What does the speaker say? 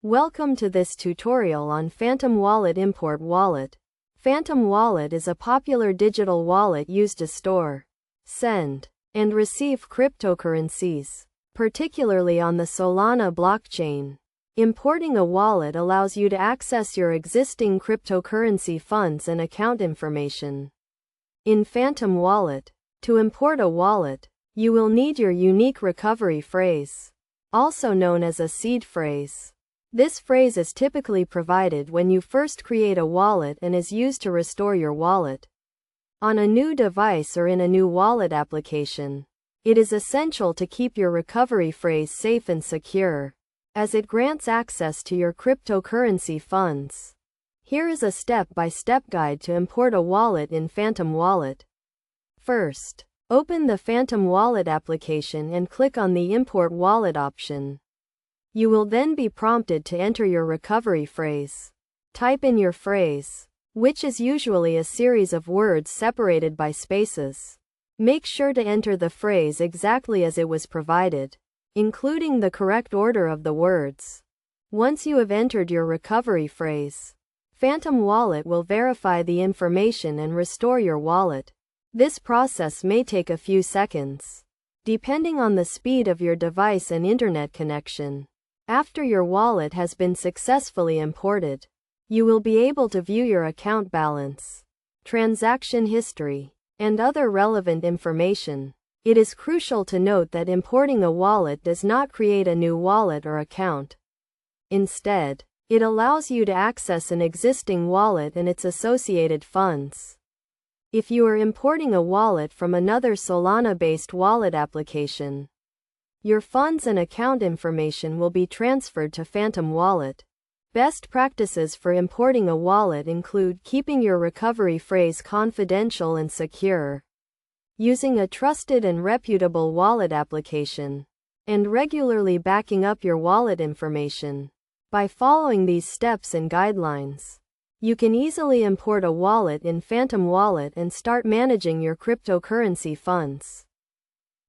Welcome to this tutorial on Phantom Wallet Import Wallet. Phantom Wallet is a popular digital wallet used to store, send, and receive cryptocurrencies, particularly on the Solana blockchain. Importing a wallet allows you to access your existing cryptocurrency funds and account information. In Phantom Wallet, to import a wallet, you will need your unique recovery phrase, also known as a seed phrase. This phrase is typically provided when you first create a wallet and is used to restore your wallet on a new device or in a new wallet application. It is essential to keep your recovery phrase safe and secure, as it grants access to your cryptocurrency funds. Here is a step-by-step guide to import a wallet in Phantom Wallet. First, open the Phantom Wallet application and click on the Import Wallet option. You will then be prompted to enter your recovery phrase. Type in your phrase, which is usually a series of words separated by spaces. Make sure to enter the phrase exactly as it was provided, including the correct order of the words. Once you have entered your recovery phrase, Phantom Wallet will verify the information and restore your wallet. This process may take a few seconds, depending on the speed of your device and internet connection. After your wallet has been successfully imported, you will be able to view your account balance, transaction history, and other relevant information. It is crucial to note that importing a wallet does not create a new wallet or account. Instead, it allows you to access an existing wallet and its associated funds. If you are importing a wallet from another Solana-based wallet application, your funds and account information will be transferred to Phantom Wallet. Best practices for importing a wallet include keeping your recovery phrase confidential and secure, using a trusted and reputable wallet application, and regularly backing up your wallet information. By following these steps and guidelines, you can easily import a wallet in Phantom Wallet and start managing your cryptocurrency funds.